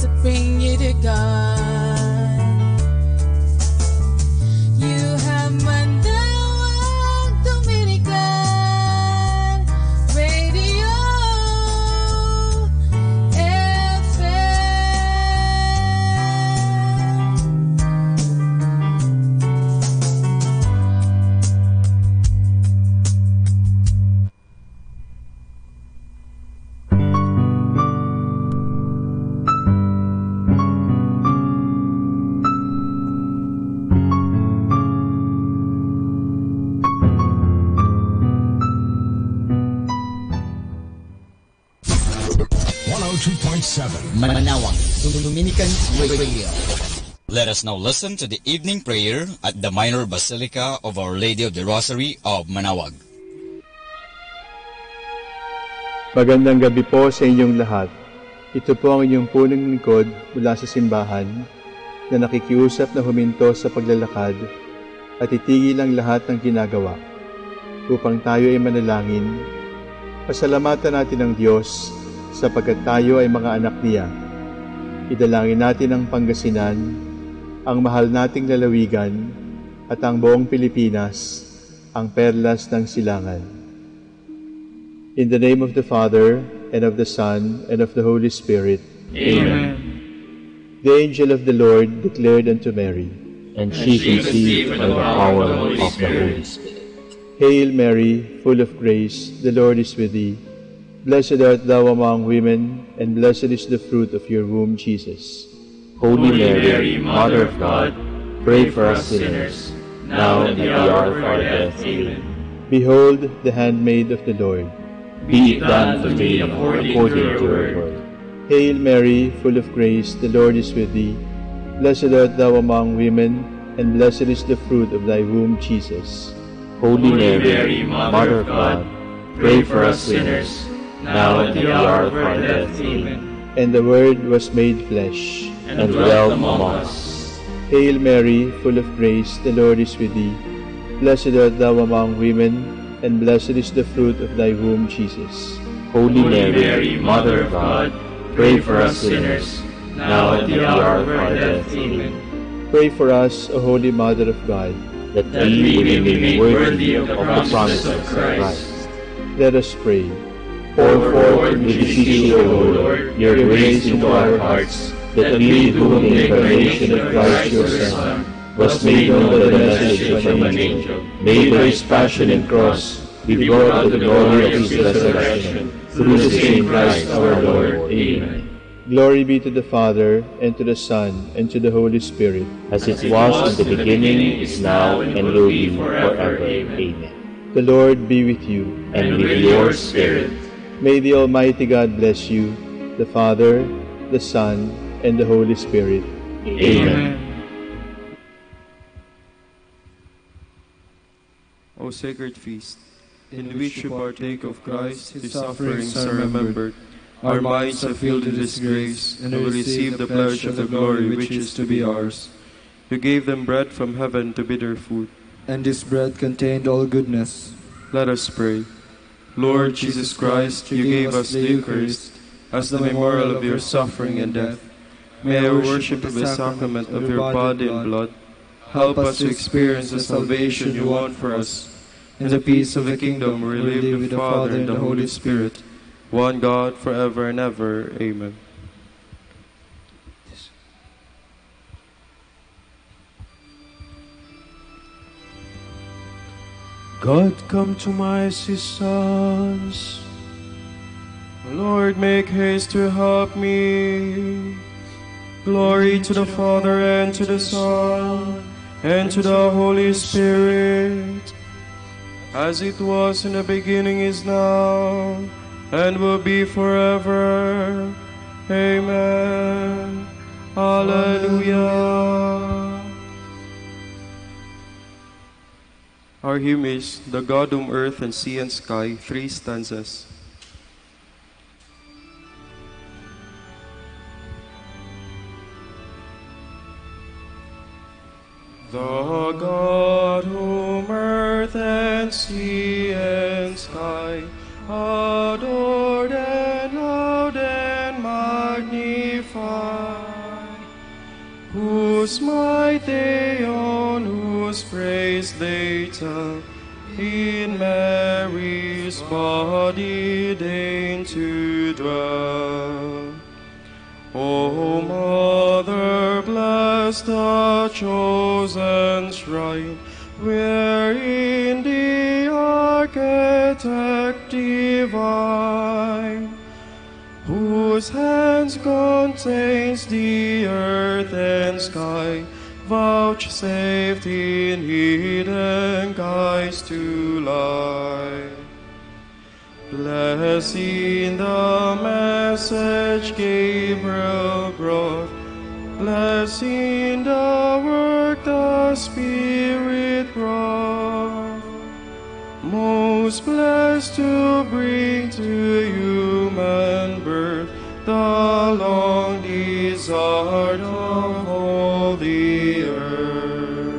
to bring you to God. You have Manaoag Dominican Radio Manaoag Dominican Radio. Let us now listen to the evening prayer at the Minor Basilica of Our Lady of the Rosary of Manaoag. Magandang gabi po sa inyong lahat. Ito po ang inyong punong lingkod mula sa simbahan na nakikiusap na huminto sa paglalakad at itigil ang lahat ng ginagawa upang tayo ay manalangin. Pasalamatan natin ang Diyos sapagkat tayo ay mga anak niya. Idalangin natin ang Pangasinan, ang mahal nating lalawigan, at ang buong Pilipinas, ang perlas ng silangan. In the name of the Father, and of the Son, and of the Holy Spirit. Amen. The angel of the Lord declared unto Mary, And she conceived by the power of the Holy Spirit. Hail Mary, full of grace, the Lord is with thee. Blessed art thou among women, and blessed is the fruit of your womb, Jesus. Holy Mary, Mother of God, pray for us sinners, now and at the hour of our death. Amen. Behold the handmaid of the Lord. Be it done to me according to your word. Hail Mary, full of grace, the Lord is with thee. Blessed art thou among women, and blessed is the fruit of thy womb, Jesus. Holy Mary, Mother of God, pray for us sinners, now and at the hour of our death. Amen. And the Word was made flesh, and dwelt among us. Hail Mary, full of grace, the Lord is with thee. Blessed art thou among women, and blessed is the fruit of thy womb, Jesus. Holy Mary, Mother of God, pray for us sinners, now and at the hour of our death. Amen. Pray for us, O Holy Mother of God, that we may be made worthy of the promises of Christ. Let us pray. Pour forth, we beseech you, O Lord, your grace into our hearts, that we, through the incarnation of Christ your Son, was made known by the message of an angel, may by his passion and cross be brought to the glory of his resurrection, through the same Christ our Lord. Amen. Glory be to the Father, and to the Son, and to the Holy Spirit. As it was in the beginning, is now, and will be forever. Amen. The Lord be with you. And with your spirit. May the Almighty God bless you, the Father, the Son, and the Holy Spirit. Amen. O sacred feast, in which you partake of Christ, his sufferings are remembered, our minds are filled with his grace, and we receive the pledge of the glory which is to be ours. You gave them bread from heaven to be their food, and this bread contained all goodness. Let us pray. Lord Jesus Christ, you gave us the Eucharist as the memorial of your suffering and death. May our worship of the sacrament of your body and blood help us to experience the salvation you want for us, and the peace of the kingdom where we live with the Father and the Holy Spirit, one God, forever and ever. Amen. God, come to my assistance. Lord, make haste to help me. Glory to the Father, and to the Son, and to the Holy Spirit, as it was in the beginning, is now, and will be forever. Amen. Hallelujah. Our hymn is The God whom earth and sea and sky, 3 stanzas. The God whom earth and sea and sky adored and loved and magnify, whose might they own, whose praise they tell. In Mary's body deign to dwell. O Mother, bless the chosen shrine, wherein the Architect divine, whose hands contains the earth and sky, vouchsafed in hidden guise to lie. Blessed in the message Gabriel brought, blessed in the work the Spirit wrought, most blessed to bring to human birth the long desired of all the earth.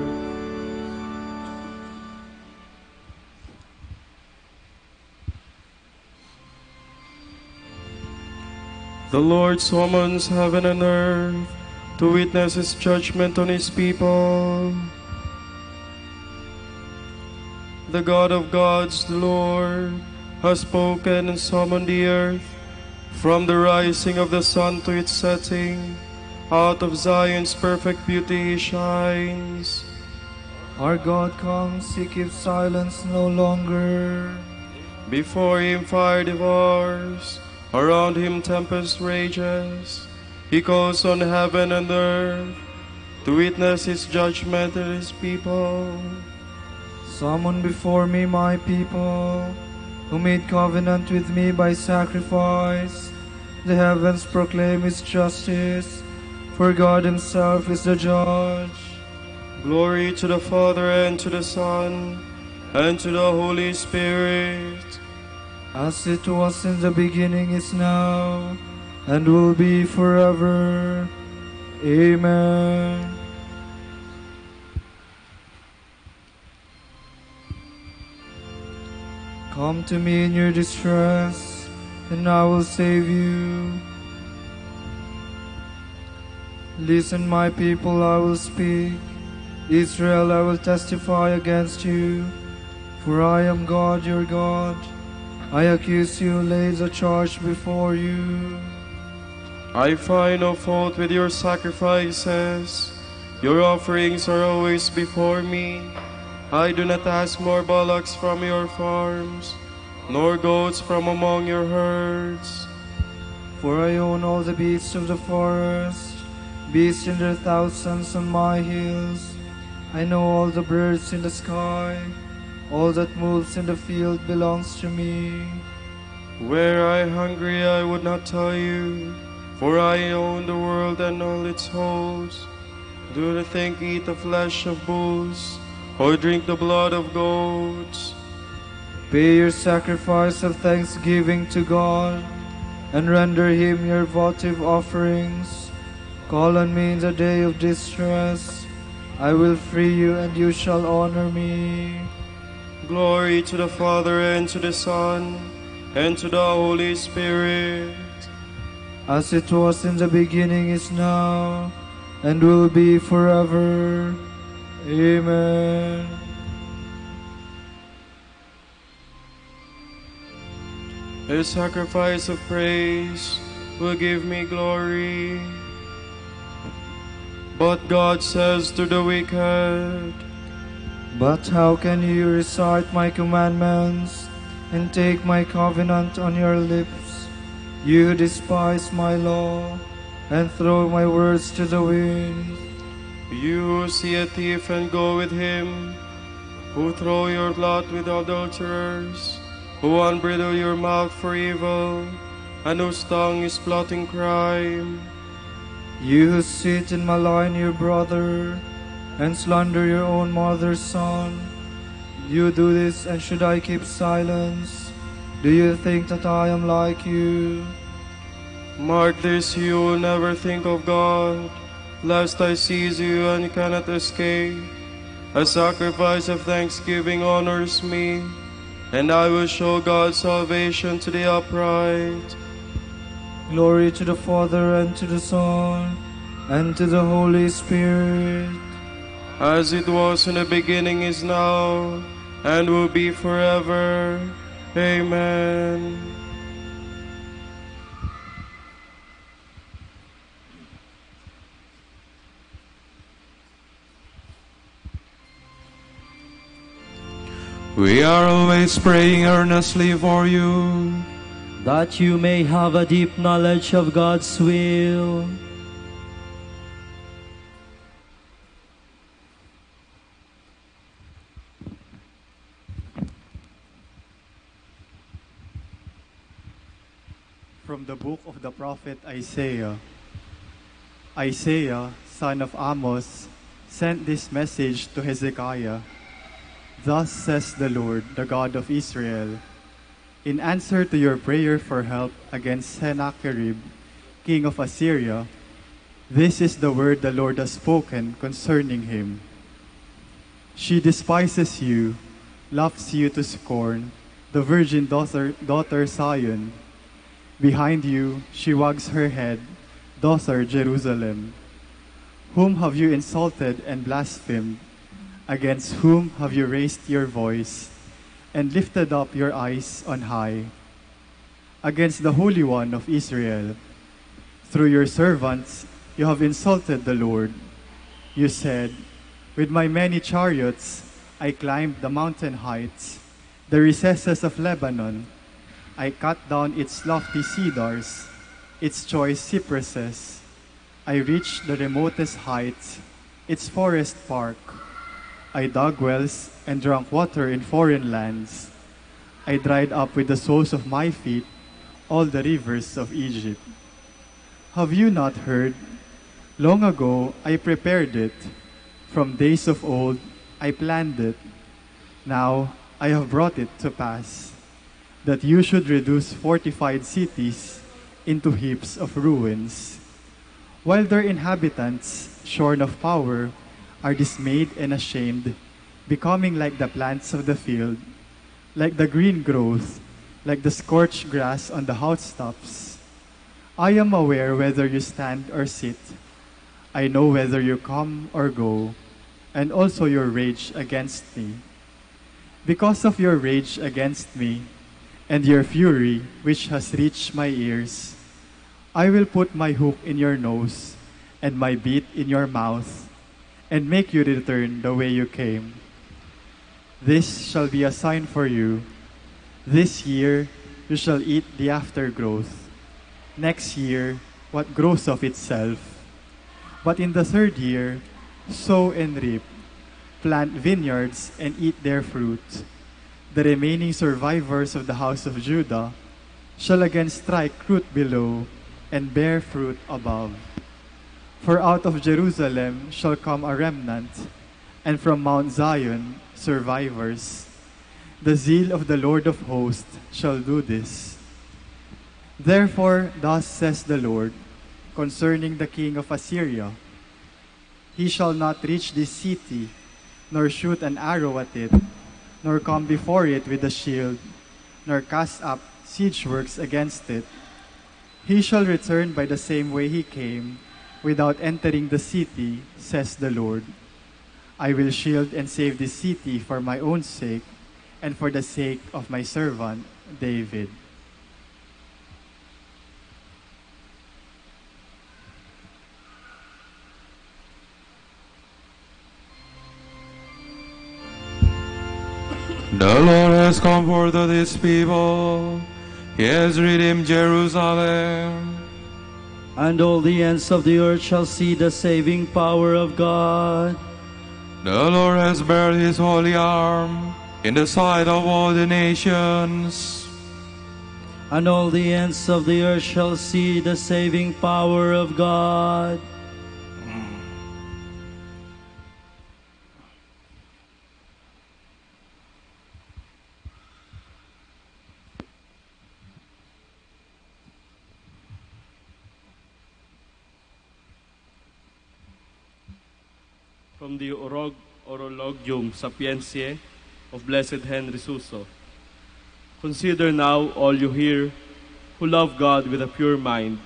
The Lord summons heaven and earth to witness His judgment on His people. The God of gods, the Lord, has spoken and summoned the earth. From the rising of the sun to its setting, out of Zion's perfect beauty He shines. Our God comes, He keeps silence no longer. Before Him fire devours, around Him tempest rages. He calls on heaven and earth to witness His judgment and His people. Summon before me my people, who made covenant with me by sacrifice. The heavens proclaim His justice, for God Himself is the judge. Glory to the Father, and to the Son, and to the Holy Spirit. As it was in the beginning, is now, and will be forever. Amen. Come to me in your distress, and I will save you. Listen, my people, I will speak. Israel, I will testify against you. For I am God, your God. I accuse you, lay the charge before you. I find no fault with your sacrifices. Your offerings are always before me. I do not ask more bullocks from your farms, nor goats from among your herds. For I own all the beasts of the forest, beasts in their thousands on my hills. I know all the birds in the sky. All that moves in the field belongs to me. Were I hungry, I would not tell you, for I own the world and all its hosts. Do not think, eat the flesh of bulls, or drink the blood of goats. Pay your sacrifice of thanksgiving to God, and render Him your votive offerings. Call on me in the day of distress. I will free you, and you shall honor me. Glory to the Father, and to the Son, and to the Holy Spirit. As it was in the beginning, is now, and will be forever. Amen. A sacrifice of praise will give me glory. But God says to the wicked, But how can you recite my commandments and take my covenant on your lips? You despise my law and throw my words to the wind. you who see a thief and go with him, who throw your lot with adulterers, who unbridle your mouth for evil, and whose tongue is plotting crime. You who sit and malign your brother and slander your own mother's son, you do this, and should I keep silence? Do you think that I am like you? Mark this, you will never think of God, lest I seize you and cannot escape. A sacrifice of thanksgiving honors me, and I will show God's salvation to the upright. Glory to the Father, and to the Son, and to the Holy Spirit. As it was in the beginning, is now, and will be forever. Amen. We are always praying earnestly for you, that you may have a deep knowledge of God's will. From the book of the prophet Isaiah. Isaiah, son of Amos, sent this message to Hezekiah. Thus says the Lord, the God of Israel, in answer to your prayer for help against Sennacherib, king of Assyria, this is the word the Lord has spoken concerning him. She despises you, laughs you to scorn, the virgin daughter Zion. Behind you she wags her head, daughter Jerusalem. Whom have you insulted and blasphemed? Against whom have you raised your voice and lifted up your eyes on high? Against the Holy One of Israel. Through your servants you have insulted the Lord. You said, with my many chariots I climbed the mountain heights, the recesses of Lebanon. I cut down its lofty cedars, its choice cypresses. I reached the remotest heights, its forest park. I dug wells and drank water in foreign lands. I dried up with the soles of my feet all the rivers of Egypt. Have you not heard? Long ago I prepared it. From days of old I planned it. Now I have brought it to pass, that you should reduce fortified cities into heaps of ruins, while their inhabitants, shorn of power, are dismayed and ashamed, becoming like the plants of the field, like the green growth, like the scorched grass on the housetops. I am aware whether you stand or sit. I know whether you come or go, and also your rage against me. Because of your rage against me, and your fury, which has reached my ears, I will put my hook in your nose and my bit in your mouth, and make you return the way you came. This shall be a sign for you. This year you shall eat the aftergrowth. Next year, what grows of itself. But in the third year, sow and reap, plant vineyards and eat their fruit. The remaining survivors of the house of Judah shall again strike root below and bear fruit above. For out of Jerusalem shall come a remnant, and from Mount Zion survivors. The zeal of the Lord of hosts shall do this. Therefore, thus says the Lord, concerning the king of Assyria, he shall not reach this city, nor shoot an arrow at it, nor come before it with a shield, nor cast up siege works against it. He shall return by the same way he came, without entering the city, says the Lord. I will shield and save this city for my own sake, and for the sake of my servant David. The Lord has comforted his people. He has redeemed Jerusalem. And all the ends of the earth shall see the saving power of God. The Lord has bared his holy arm in the sight of all the nations. And all the ends of the earth shall see the saving power of God. From the Orologium Sapientiae of Blessed Henry Suso. Consider now all you hear, who love God with a pure mind.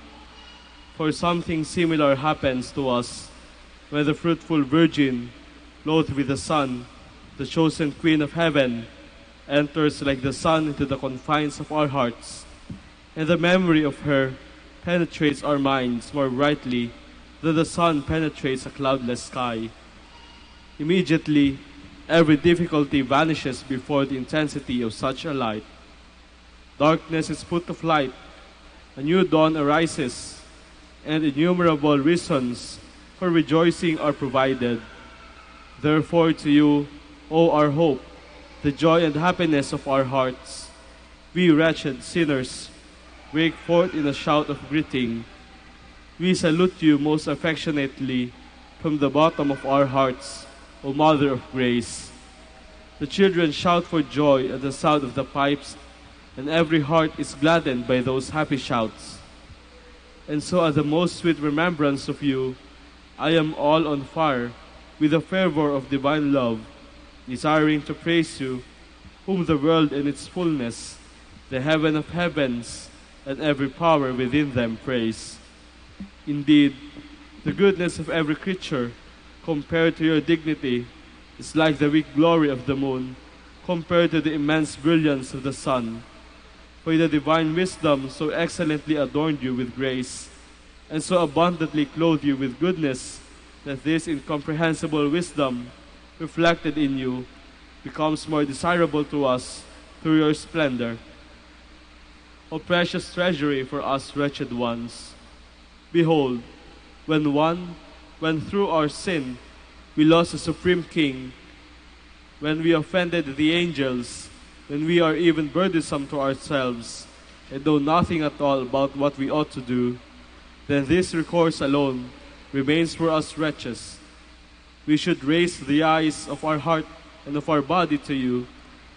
For something similar happens to us when the fruitful virgin, clothed with the sun, the chosen queen of heaven, enters like the sun into the confines of our hearts, and the memory of her penetrates our minds more brightly than the sun penetrates a cloudless sky. Immediately, every difficulty vanishes before the intensity of such a light. Darkness is put to flight, a new dawn arises, and innumerable reasons for rejoicing are provided. Therefore to you, O our hope, the joy and happiness of our hearts, we wretched sinners break forth in a shout of greeting. We salute you most affectionately from the bottom of our hearts, O Mother of Grace. The children shout for joy at the sound of the pipes, and every heart is gladdened by those happy shouts. And so at the most sweet remembrance of you, I am all on fire with the fervor of divine love, desiring to praise you, whom the world in its fullness, the heaven of heavens, and every power within them praise. Indeed, the goodness of every creature, compared to your dignity, is like the weak glory of the moon, compared to the immense brilliance of the sun. For the divine wisdom so excellently adorned you with grace, and so abundantly clothed you with goodness, that this incomprehensible wisdom, reflected in you, becomes more desirable to us through your splendor. O precious treasury for us wretched ones! Behold, when through our sin we lost a supreme King, when we offended the angels, when we are even burdensome to ourselves, and know nothing at all about what we ought to do, then this recourse alone remains for us wretches. We should raise the eyes of our heart and of our body to you,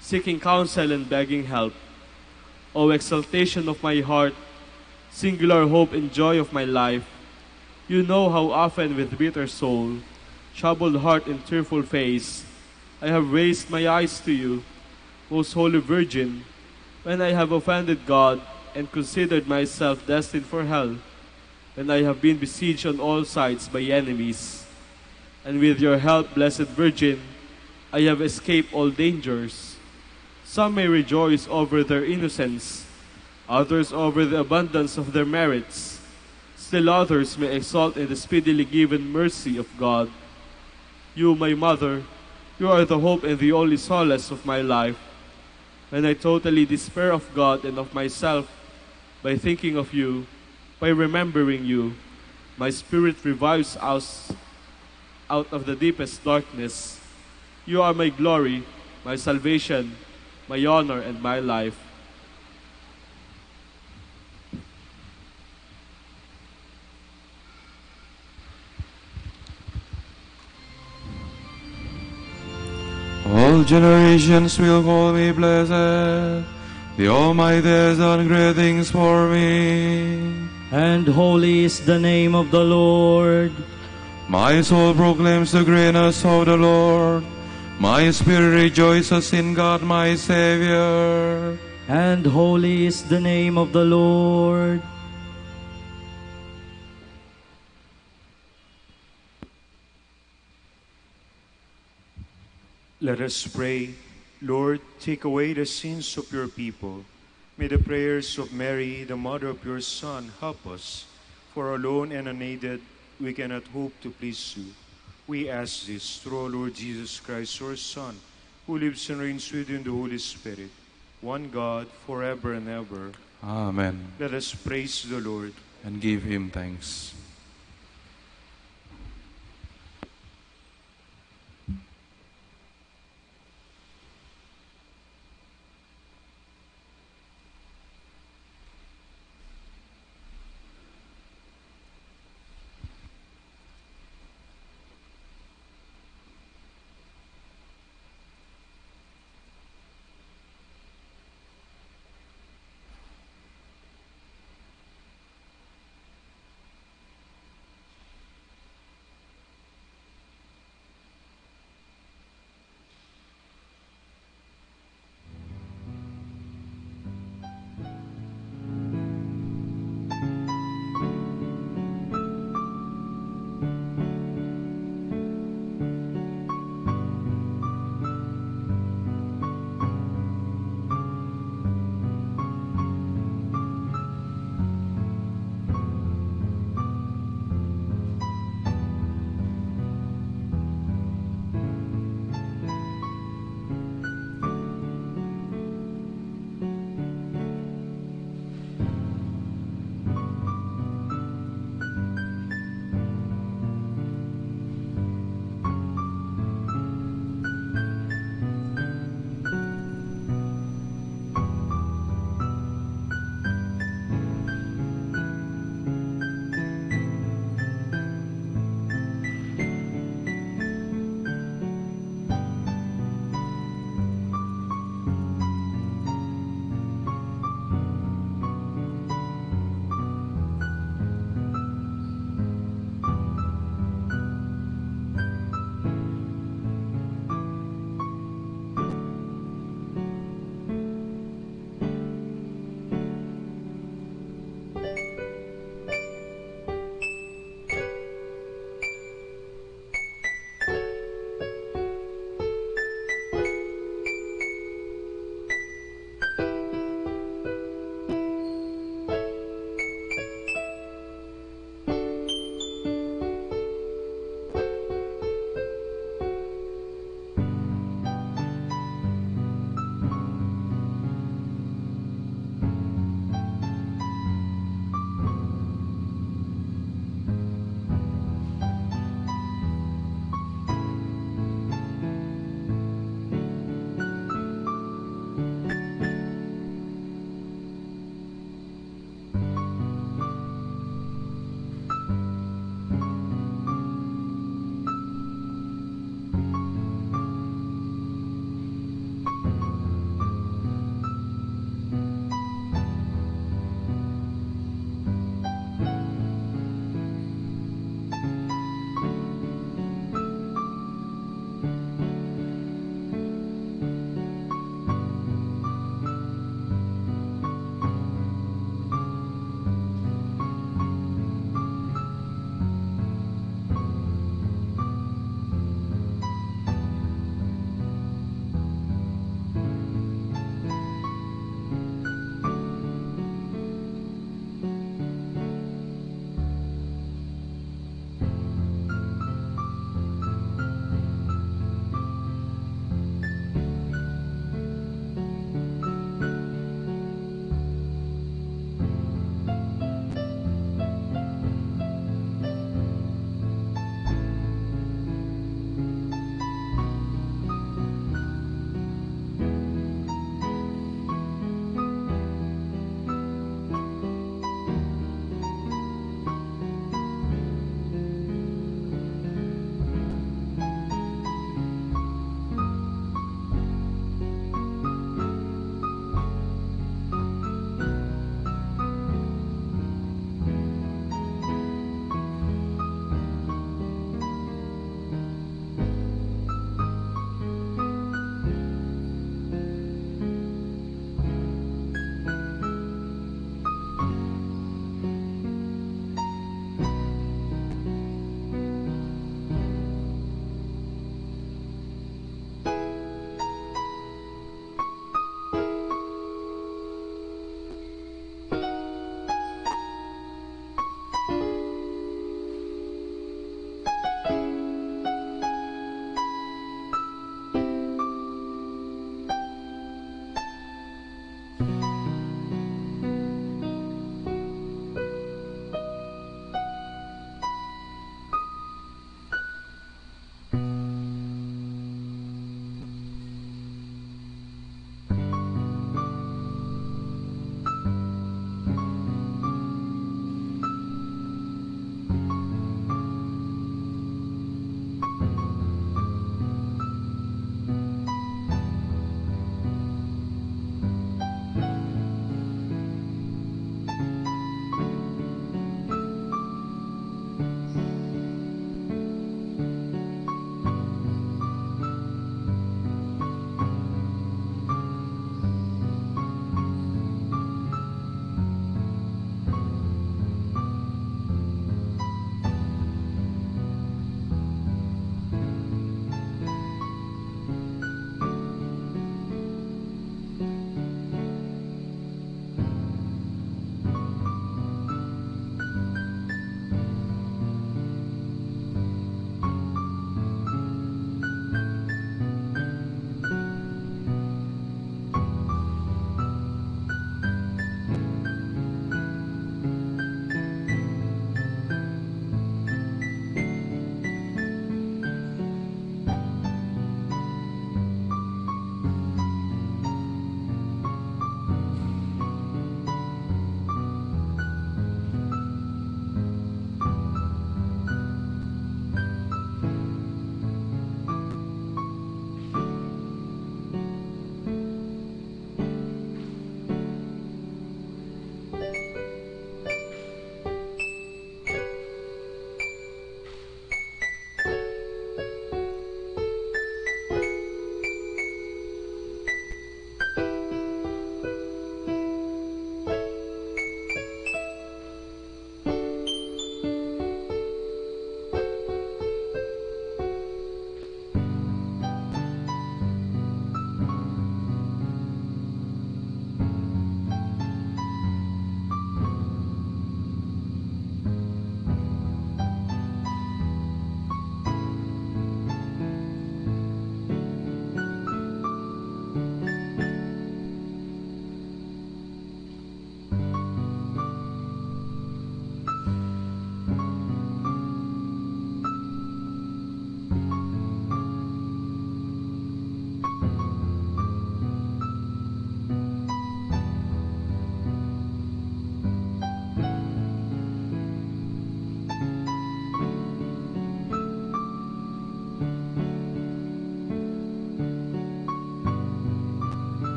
seeking counsel and begging help. O exaltation of my heart, singular hope and joy of my life, you know how often with bitter soul, troubled heart and tearful face, I have raised my eyes to you, most holy Virgin, when I have offended God and considered myself destined for hell, when I have been besieged on all sides by enemies. And with your help, Blessed Virgin, I have escaped all dangers. Some may rejoice over their innocence, others over the abundance of their merits. Still others may exult in the speedily given mercy of God. You, my mother, you are the hope and the only solace of my life. When I totally despair of God and of myself, by thinking of you, by remembering you, my spirit revives us out of the deepest darkness. You are my glory, my salvation, my honor, and my life. All generations will call me blessed. The Almighty has done great things for me. And holy is the name of the Lord. My soul proclaims the greatness of the Lord. My spirit rejoices in God my Savior. And holy is the name of the Lord. Let us pray. Lord, take away the sins of your people. May the prayers of Mary, the mother of your Son, help us. For alone and unaided, we cannot hope to please you. We ask this through our Lord Jesus Christ, your Son, who lives and reigns with you in the Holy Spirit, one God, forever and ever. Amen. Let us praise the Lord and give him thanks.